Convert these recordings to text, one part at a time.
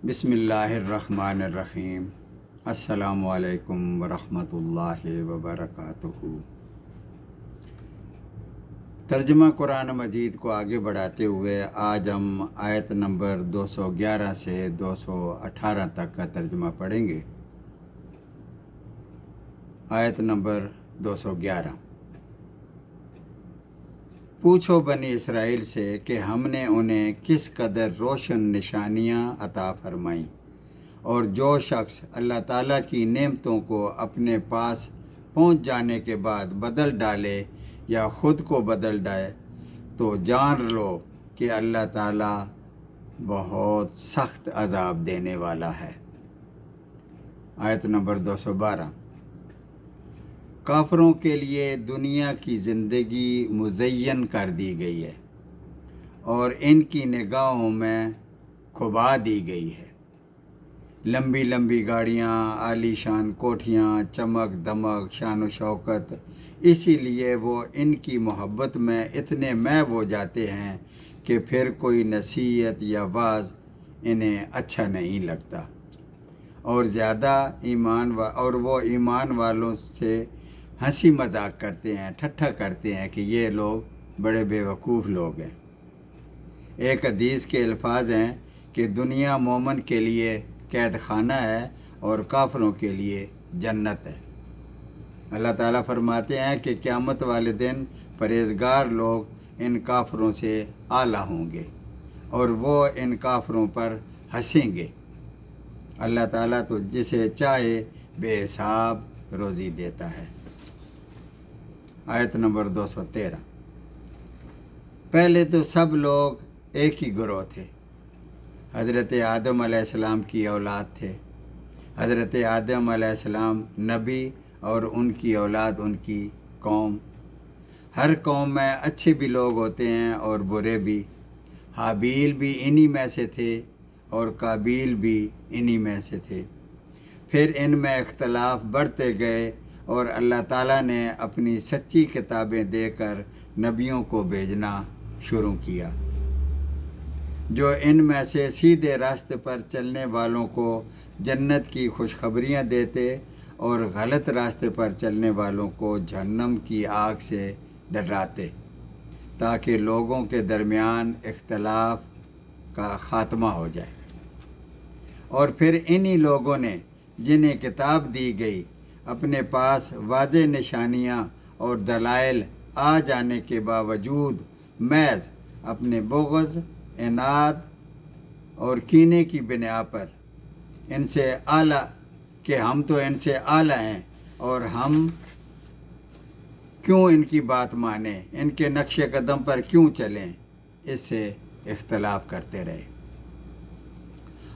بسم اللہ الرحمن الرحیم۔ السلام علیکم ورحمۃ اللہ وبرکاتہ۔ ترجمہ قرآن مجید کو آگے بڑھاتے ہوئے آج ہم آیت نمبر 211 سے 218 تک کا ترجمہ پڑھیں گے۔ آیت نمبر 211۔ پوچھو بنی اسرائیل سے کہ ہم نے انہیں کس قدر روشن نشانیاں عطا فرمائیں، اور جو شخص اللہ تعالیٰ کی نعمتوں کو اپنے پاس پہنچ جانے کے بعد بدل ڈالے یا خود کو بدل ڈالے تو جان لو کہ اللہ تعالیٰ بہت سخت عذاب دینے والا ہے۔ آیت نمبر 212۔ کافروں کے لیے دنیا کی زندگی مزین کر دی گئی ہے اور ان کی نگاہوں میں کھبا دی گئی ہے۔ لمبی لمبی گاڑیاں، عالی شان کوٹھیاں، چمک دمک، شان و شوکت، اسی لیے وہ ان کی محبت میں اتنے محو ہو جاتے ہیں کہ پھر کوئی نصیحت یا واعظ انہیں اچھا نہیں لگتا، اور وہ ایمان والوں سے ہنسی مذاق کرتے ہیں، ٹھٹھا کرتے ہیں کہ یہ لوگ بڑے بے وقوف لوگ ہیں۔ ایک حدیث کے الفاظ ہیں کہ دنیا مومن کے لیے قید خانہ ہے اور کافروں کے لیے جنت ہے۔ اللہ تعالیٰ فرماتے ہیں کہ قیامت والے دن پرہیزگار لوگ ان کافروں سے اعلیٰ ہوں گے اور وہ ان کافروں پر ہنسیں گے۔ اللہ تعالیٰ تو جسے چاہے بے حساب روزی دیتا ہے۔ آیت نمبر 213۔ پہلے تو سب لوگ ایک ہی گروہ تھے، حضرت آدم علیہ السلام کی اولاد تھے۔ حضرت آدم علیہ السلام نبی اور ان کی اولاد ان کی قوم۔ ہر قوم میں اچھے بھی لوگ ہوتے ہیں اور برے بھی۔ حابیل بھی انہی میں سے تھے اور قابیل بھی انہی میں سے تھے۔ پھر ان میں اختلاف بڑھتے گئے اور اللہ تعالیٰ نے اپنی سچی کتابیں دے کر نبیوں کو بھیجنا شروع کیا، جو ان میں سے سیدھے راستے پر چلنے والوں کو جنت کی خوشخبریاں دیتے اور غلط راستے پر چلنے والوں کو جہنم کی آگ سے ڈراتے، تاکہ لوگوں کے درمیان اختلاف کا خاتمہ ہو جائے۔ اور پھر انہی لوگوں نے جنہیں کتاب دی گئی اپنے پاس واضح نشانیاں اور دلائل آ جانے کے باوجود محض اپنے بغض، عناد اور کینے کی بنا پر ان سے اعلیٰ کہ ہم تو ان سے اعلیٰ ہیں اور ہم کیوں ان کی بات مانیں، ان کے نقش قدم پر کیوں چلیں، اس سے اختلاف کرتے رہے۔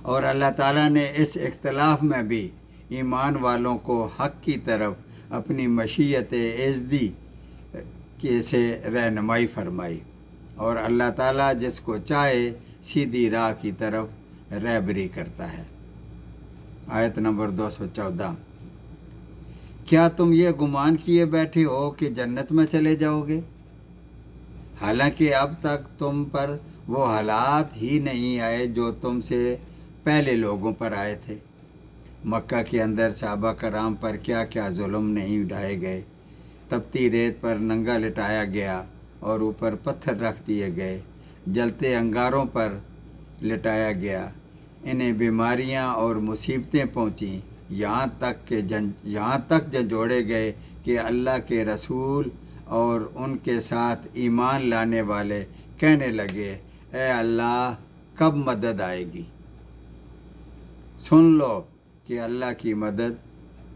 اور اللہ تعالیٰ نے اس اختلاف میں بھی ایمان والوں کو حق کی طرف اپنی مشیت ازدی سے رہنمائی فرمائی، اور اللہ تعالیٰ جس کو چاہے سیدھی راہ کی طرف رہبری کرتا ہے۔ آیت نمبر 214۔ کیا تم یہ گمان کیے بیٹھے ہو کہ جنت میں چلے جاؤ گے، حالانکہ اب تک تم پر وہ حالات ہی نہیں آئے جو تم سے پہلے لوگوں پر آئے تھے۔ مکہ کے اندر صحابہ کرام پر کیا کیا ظلم نہیں اٹھائے گئے۔ تپتی ریت پر ننگا لٹایا گیا اور اوپر پتھر رکھ دیے گئے، جلتے انگاروں پر لٹایا گیا، انہیں بیماریاں اور مصیبتیں پہنچیں، یہاں تک جھنجھوڑے گئے کہ اللہ کے رسول اور ان کے ساتھ ایمان لانے والے کہنے لگے، اے اللہ کب مدد آئے گی؟ سن لو کہ اللہ کی مدد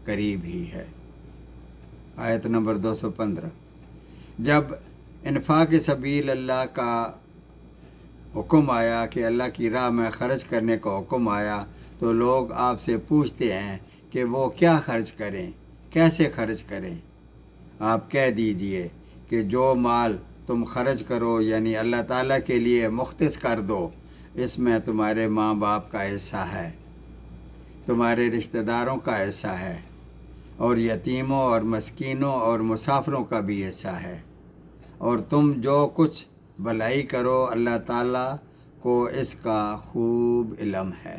قریب ہی ہے۔ آیت نمبر 215۔ جب انفاق سبیل اللہ کا حکم آیا کہ اللہ کی راہ میں خرچ کرنے کا حکم آیا تو لوگ آپ سے پوچھتے ہیں کہ وہ کیا خرچ کریں، کیسے خرچ کریں۔ آپ کہہ دیجئے کہ جو مال تم خرچ کرو یعنی اللہ تعالیٰ کے لیے مختص کر دو، اس میں تمہارے ماں باپ کا حصہ ہے، تمہارے رشتہ داروں کا حصہ ہے، اور یتیموں اور مسکینوں اور مسافروں کا بھی حصہ ہے، اور تم جو کچھ بھلائی کرو اللہ تعالیٰ کو اس کا خوب علم ہے۔